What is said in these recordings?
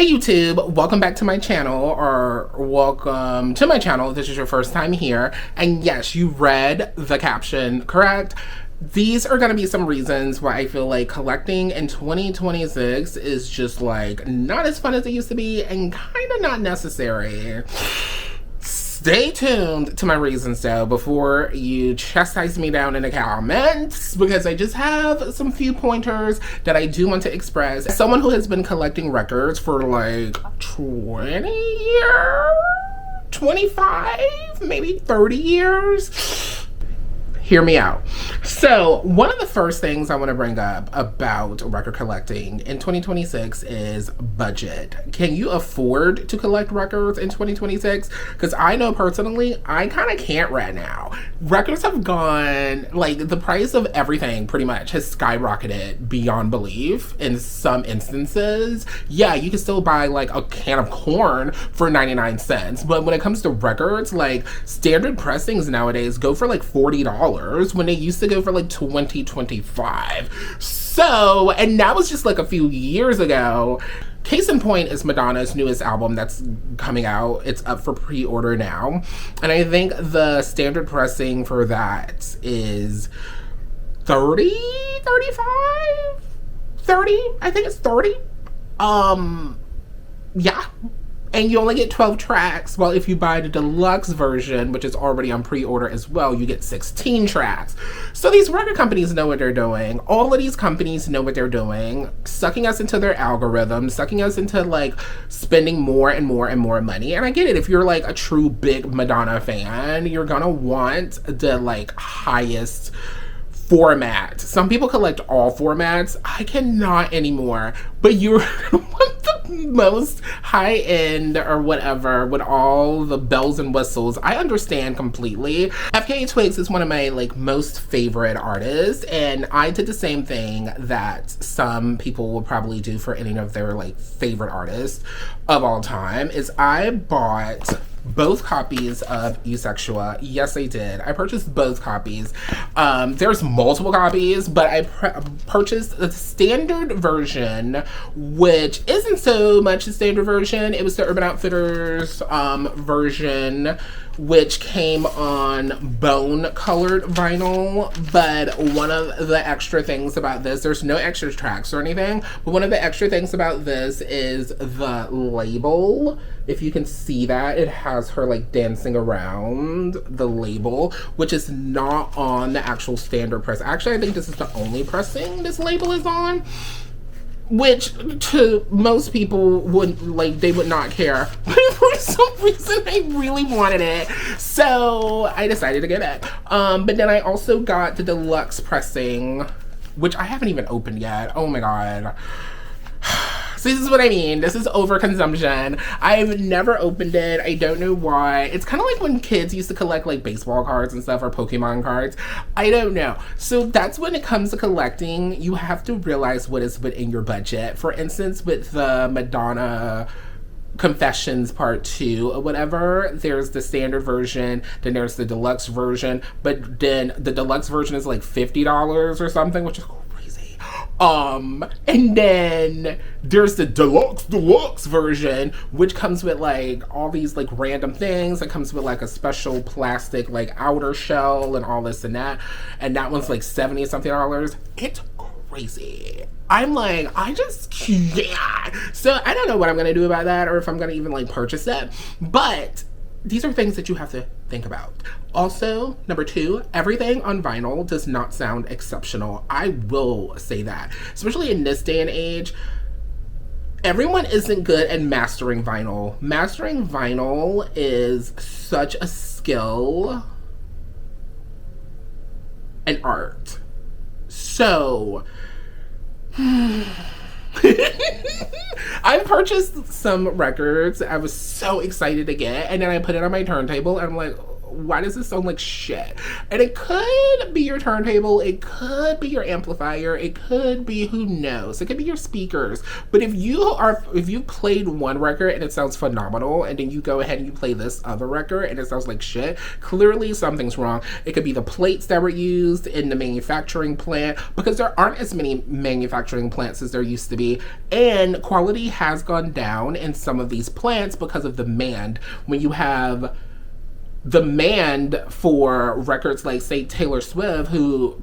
Hey YouTube, welcome back to my channel, or welcome to my channel if this is your first time here. And yes, you read the caption correct. These are going to be some reasons why I feel like collecting in 2026 is just like not as fun as it used to be and kind of not necessary. Stay tuned to my reasons though before you chastise me down in the comments, because I just have some few pointers that I do want to express. As someone who has been collecting records for like 20 years, 25, maybe 30 years, hear me out. So one of the first things I want to bring up about record collecting in 2026 is budget. Can you afford to collect records in 2026? Because I know personally, I kind of can't right now. Records have gone, like the price of everything pretty much has skyrocketed beyond belief in some instances. Yeah, you can still buy like a can of corn for 99 cents. But when it comes to records, like standard pressings nowadays go for like $40 when they used to go for like $20, $25. So, and that was just like a few years ago. Case in point is Madonna's newest album that's coming out. It's up for pre-order now. And I think the standard pressing for that is 30, 35, 30. I think it's 30. Yeah. And you only get 12 tracks. Well, if you buy the deluxe version, which is already on pre-order as well, you get 16 tracks. So these record companies know what they're doing. All of these companies know what they're doing, sucking us into their algorithms, sucking us into like spending more and more and more money. And I get it. If you're like a true big Madonna fan, you're gonna want the like highest format. Some people collect all formats. I cannot anymore. But you want the most high end or whatever with all the bells and whistles. I understand completely. FKA Twigs is one of my like most favorite artists, and I did the same thing that some people will probably do for any of their like favorite artists of all time. Is I bought both copies of Eusexual. Yes, I did. I purchased both copies. There's multiple copies, but I purchased the standard version, which isn't so much the standard version. It was the Urban Outfitters version, which came on bone colored vinyl. But one of the extra things about this, there's no extra tracks or anything, but one of the extra things about this is the label. If you can see that, it has her like dancing around the label, which is not on the actual standard press. Actually, I think this is the only pressing this label is on, which to most people would like, they would not care. But for some reason I really wanted it, so I decided to get it. But then I also got the deluxe pressing, which I haven't even opened yet. Oh my god. So this is what I mean. This is overconsumption. I've never opened it. I don't know why. It's kind of like when kids used to collect like baseball cards and stuff, or Pokemon cards. I don't know. So that's when it comes to collecting, you have to realize what is within your budget. For instance, with the Madonna Confessions Part 2 or whatever, there's the standard version, then there's the deluxe version, but then the deluxe version is like $50 or something, which is crazy. And then there's the deluxe version, which comes with like all these like random things. It comes with like a special plastic like outer shell and all this and that. And that one's like 70 something dollars. It's crazy. I'm like, I just can't. So I don't know what I'm gonna do about that, or if I'm gonna even like purchase it. But these are things that you have to think about. Also, number 2, everything on vinyl does not sound exceptional. I will say that. Especially in this day and age, everyone isn't good at mastering vinyl. Mastering vinyl is such a skill and art. So, I purchased some records I was so excited to get, and then I put it on my turntable and I'm like, why does this sound like shit? And it could be your turntable, it could be your amplifier, it could be, who knows, it could be your speakers. But if you played one record and it sounds phenomenal, and then you go ahead and you play this other record and it sounds like shit, clearly something's wrong. It could be the plates that were used in the manufacturing plant, because there aren't as many manufacturing plants as there used to be, and quality has gone down in some of these plants because of demand. When you have demand for records like, say, Taylor Swift, who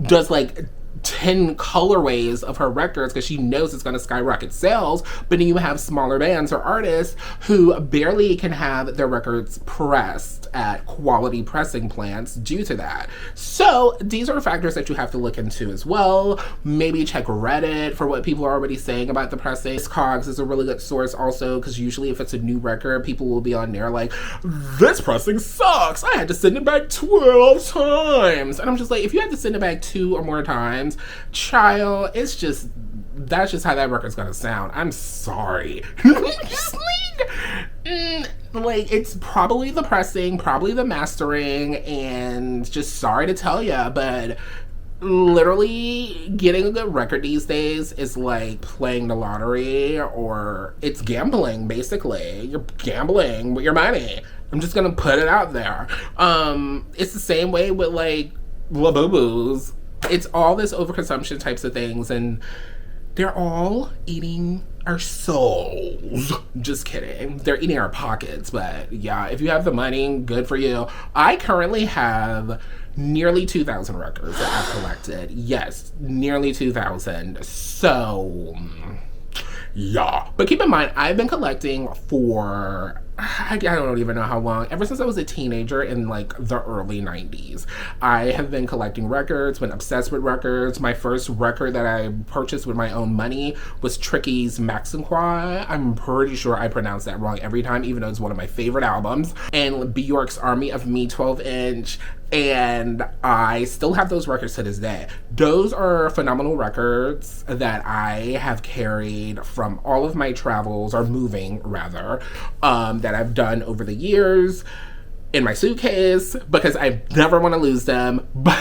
does like 10 colorways of her records because she knows it's going to skyrocket sales, but then you have smaller bands or artists who barely can have their records pressed at quality pressing plants due to that. So these are factors that you have to look into as well. Maybe check Reddit for what people are already saying about the pressing. Discogs is a really good source also, because usually if it's a new record, people will be on there like, this pressing sucks, I had to send it back 12 times. And I'm just like, if you had to send it back 2 or more times, child, that's just how that record's gonna sound. I'm sorry. Like, it's probably the pressing, probably the mastering, and just sorry to tell ya, but literally getting a good record these days is like playing the lottery, or it's gambling, basically. You're gambling with your money. I'm just gonna put it out there. It's the same way with like Labubu's. It's all this overconsumption types of things, and they're all eating our souls. Just kidding. They're eating our pockets, but yeah, if you have the money, good for you. I currently have nearly 2,000 records that I've collected. Yes, nearly 2,000. So, yeah. But keep in mind, I've been collecting for, I don't even know how long, ever since I was a teenager in like the early 90s. I have been collecting records, been obsessed with records. My first record that I purchased with my own money was Tricky's Maxinquai. I'm pretty sure I pronounced that wrong every time, even though it's one of my favorite albums. And Bjork's Army of Me 12-inch. And I still have those records to this day. Those are phenomenal records that I have carried from all of my travels, or moving rather, that I've done over the years in my suitcase, because I never want to lose them. But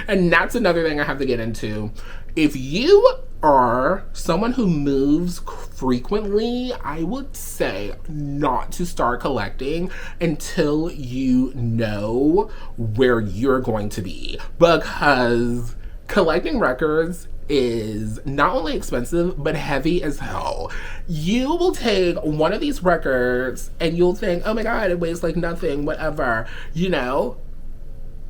and that's another thing I have to get into. If you are someone who moves frequently, I would say not to start collecting until you know where you're going to be, because collecting records is not only expensive, but heavy as hell. You will take one of these records and you'll think, oh my god, it weighs like nothing, whatever, you know?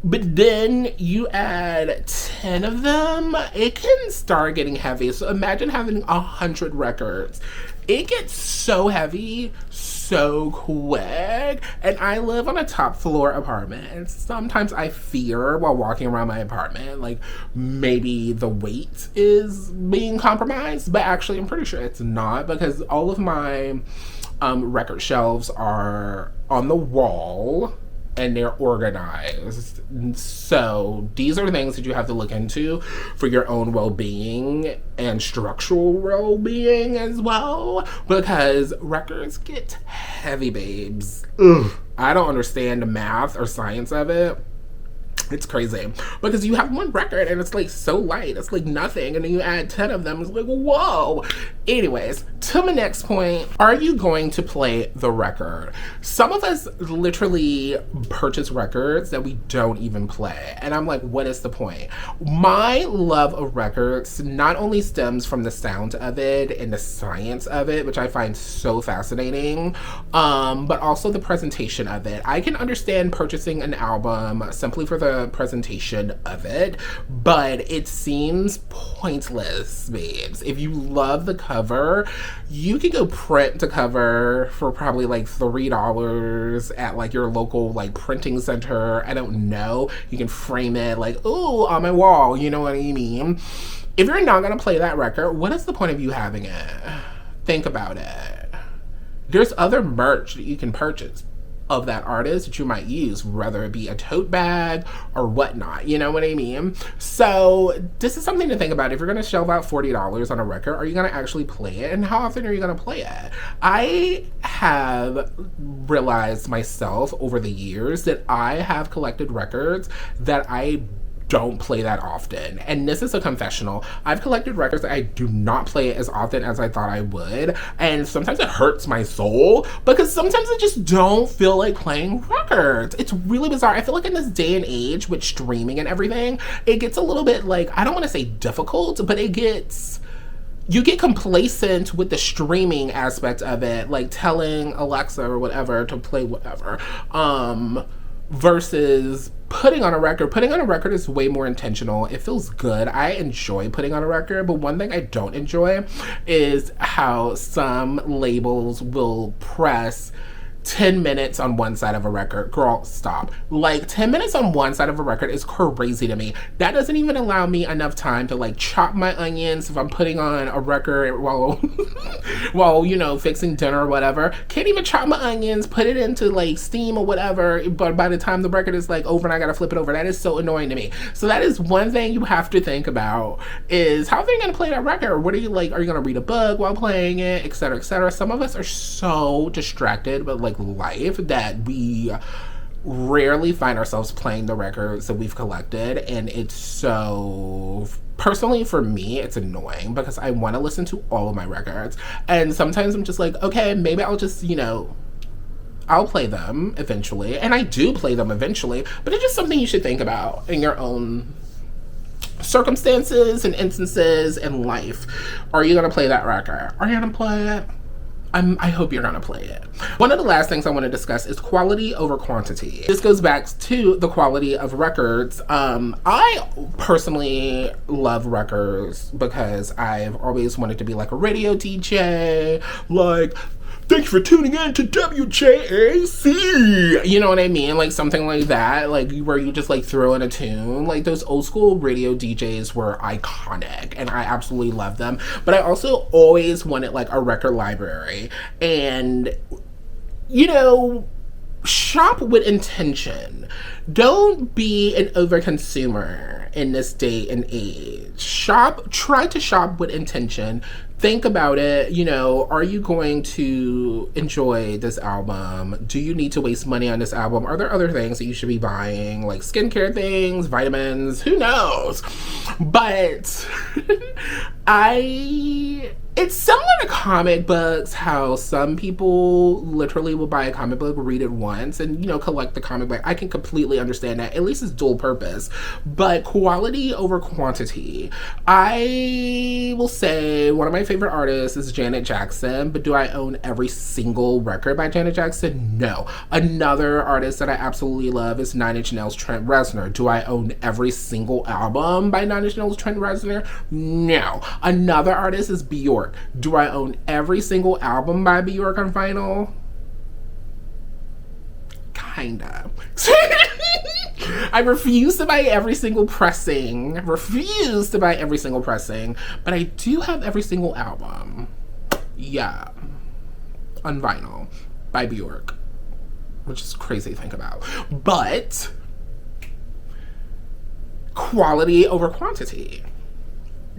But then you add 10 of them, it can start getting heavy. So imagine having 100 records. It gets so heavy so quick. And I live on a top floor apartment, and sometimes I fear while walking around my apartment, like maybe the weight is being compromised, but actually I'm pretty sure it's not, because all of my record shelves are on the wall and they're organized. So these are the things that you have to look into for your own well-being and structural well-being as well, because records get heavy, babes. Ugh. I don't understand the math or science of it. It's crazy, because you have one record and it's like so light, it's like nothing, and then you add 10 of them, it's like, whoa. Anyways, to my next point, are you going to play the record? Some of us literally purchase records that we don't even play, and I'm like, what is the point? My love of records not only stems from the sound of it and the science of it, which I find so fascinating, but also the presentation of it. I can understand purchasing an album simply for the presentation of it, but it seems pointless, babes. If you love the cover, you can go print the cover for probably like $3 at like your local like printing center. I don't know. You can frame it like, ooh, on my wall, you know what I mean? If you're not gonna play that record, what is the point of you having it? Think about it. There's other merch that you can purchase of that artist that you might use, whether it be a tote bag or whatnot, you know what I mean? So this is something to think about. If you're gonna shell out $40 on a record, are you gonna actually play it? And how often are you gonna play it? I have realized myself over the years that I have collected records that I don't play that often. And this is a confessional. I've collected records that I do not play as often as I thought I would. And sometimes it hurts my soul because sometimes I just don't feel like playing records. It's really bizarre. I feel like in this day and age with streaming and everything, it gets a little bit like, I don't want to say difficult, but you get complacent with the streaming aspect of it, like telling Alexa or whatever to play whatever, versus putting on a record. Putting on a record is way more intentional. It feels good. I enjoy putting on a record, but one thing I don't enjoy is how some labels will press 10 minutes on one side of a record. Girl, stop. Like, 10 minutes on one side of a record is crazy to me. That doesn't even allow me enough time to like chop my onions if I'm putting on a record while you know, fixing dinner or whatever. Can't even chop my onions, put it into like steam or whatever, but by the time the record is like over and I gotta flip it over, that is so annoying to me. So that is one thing you have to think about, is how are you gonna play that record? What are you like, are you gonna read a book while playing it, etc., etc.? Some of us are so distracted with like life that we rarely find ourselves playing the records that we've collected, and it's so, personally for me, it's annoying because I want to listen to all of my records, and sometimes I'm just like, okay, maybe I'll just, you know, I'll play them eventually, and I do play them eventually, but it's just something you should think about in your own circumstances and instances in life. Are you gonna play that record? Are you gonna play it? I hope you're gonna play it. One of the last things I want to discuss is quality over quantity. This goes back to the quality of records. I personally love records because I've always wanted to be like a radio DJ, like, thank you for tuning in to WJAC. You know what I mean? Like something like that, like where you just like throw in a tune. Like those old school radio DJs were iconic and I absolutely love them. But I also always wanted like a record library. And, you know, shop with intention. Don't be an overconsumer in this day and age. Try to shop with intention. Think about it, you know, are you going to enjoy this album? Do you need to waste money on this album? Are there other things that you should be buying, like skincare things, vitamins, who knows? But it's similar to comic books, how some people literally will buy a comic book, read it once, and, you know, collect the comic book. I can completely understand that. At least it's dual purpose. But quality over quantity. I will say one of my favorite artists is Janet Jackson, but do I own every single record by Janet Jackson? No. Another artist that I absolutely love is Nine Inch Nails' Trent Reznor. Do I own every single album by Nine Inch Nails' Trent Reznor? No. Another artist is Bjork. Do I own every single album by Bjork on vinyl? Kinda. I refuse to buy every single pressing. But I do have every single album. Yeah. On vinyl by Bjork. Which is crazy to think about. But quality over quantity.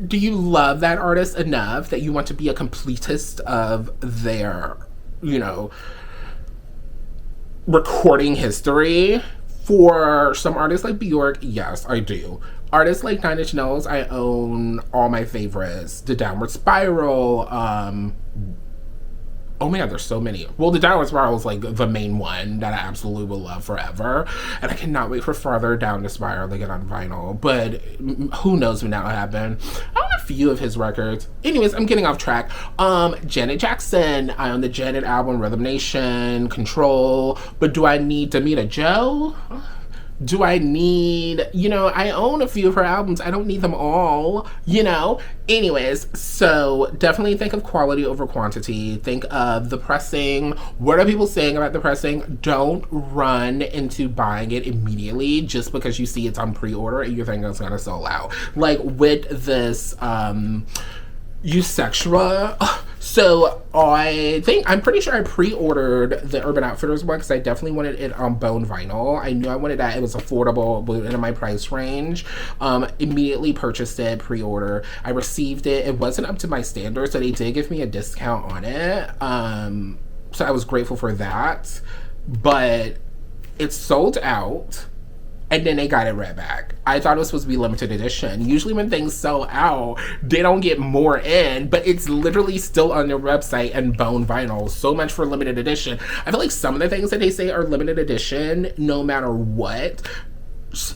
Do you love that artist enough that you want to be a completist of their, you know, recording history? For some artists like Bjork, yes, I do. Artists like Nine Inch Nails, I own all my favorites. The Downward Spiral, oh my god, there's so many. Well, the Downward Spiral is like the main one that I absolutely will love forever. And I cannot wait for Farther Down the Spiral to get on vinyl. But who knows when that'll happen. I own a few of his records. Anyways, I'm getting off track. Janet Jackson. I own the Janet album, Rhythm Nation, Control. But do I need Damita Joe? Do I need, you know, I own a few of her albums. I don't need them all, you know? Anyways, so definitely think of quality over quantity. Think of the pressing. What are people saying about the pressing? Don't run into buying it immediately just because you see it's on pre-order and you think it's gonna sell out. Like with this, Eusextra. So I'm pretty sure I pre-ordered the Urban Outfitters one because I definitely wanted it on bone vinyl. I knew I wanted that. It was affordable within my price range. Immediately purchased it, pre-order. I received it. It wasn't up to my standards, so they did give me a discount on it. So I was grateful for that. But it's sold out. And then they got it right back. I thought it was supposed to be limited edition. Usually when things sell out, they don't get more in, but it's literally still on their website and bone vinyl. So much for limited edition. I feel like some of the things that they say are limited edition, no matter what,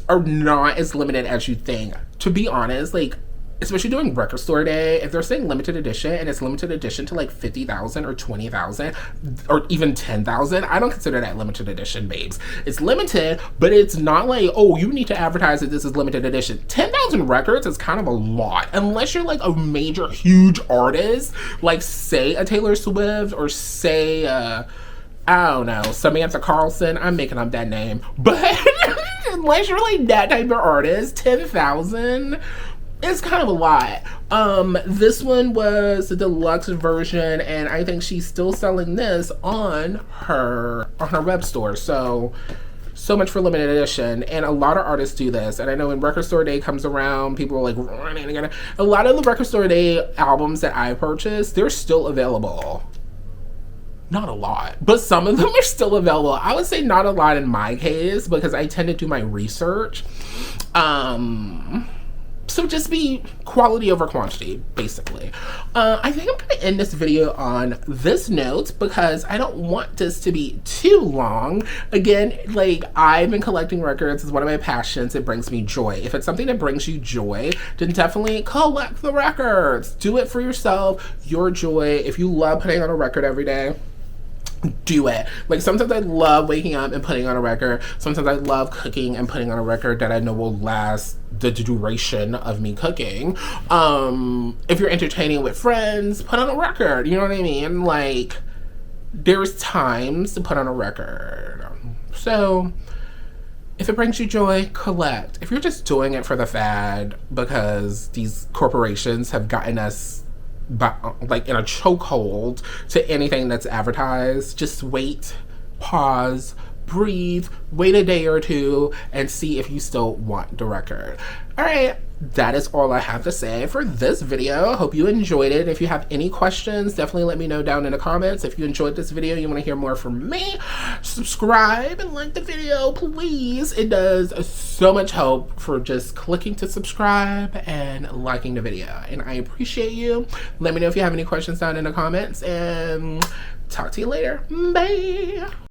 are not as limited as you think. To be honest, like, especially during record store day, if they're saying limited edition and it's limited edition to like 50,000 or 20,000 or even 10,000, I don't consider that limited edition, babes. It's limited, but it's not like, oh, you need to advertise that this is limited edition. 10,000 records is kind of a lot, unless you're like a major, huge artist, like say a Taylor Swift or say, I don't know, Samantha Carlson. I'm making up that name. But unless you're like that type of artist, 10,000... it's kind of a lot. This one was the deluxe version, and I think she's still selling this on her web store. So much for limited edition. And a lot of artists do this. And I know when Record Store Day comes around, people are like running together. A lot of the Record Store Day albums that I purchased, they're still available. Not a lot, but some of them are still available. I would say not a lot in my case because I tend to do my research. So just be quality over quantity, basically. I think I'm going to end this video on this note because I don't want this to be too long. Again, like, I've been collecting records. It's one of my passions. It brings me joy. If it's something that brings you joy, then definitely collect the records. Do it for yourself, your joy. If you love putting on a record every day, do it. Like, sometimes I love waking up and putting on a record. Sometimes I love cooking and putting on a record that I know will last the duration of me cooking. If you're entertaining with friends, put on a record. You know what I mean? Like, there's times to put on a record. So if it brings you joy, collect. If you're just doing it for the fad because these corporations have gotten us like in a chokehold to anything that's advertised, just wait, pause, breathe, wait a day or two, and see if you still want the record. All right, that is all I have to say for this video. Hope you enjoyed it. If you have any questions, definitely let me know down in the comments. If you enjoyed this video, you want to hear more from me, subscribe and like the video, please. It does so much help for just clicking to subscribe and liking the video, and I appreciate you. Let me know if you have any questions down in the comments, and talk to you later. Bye.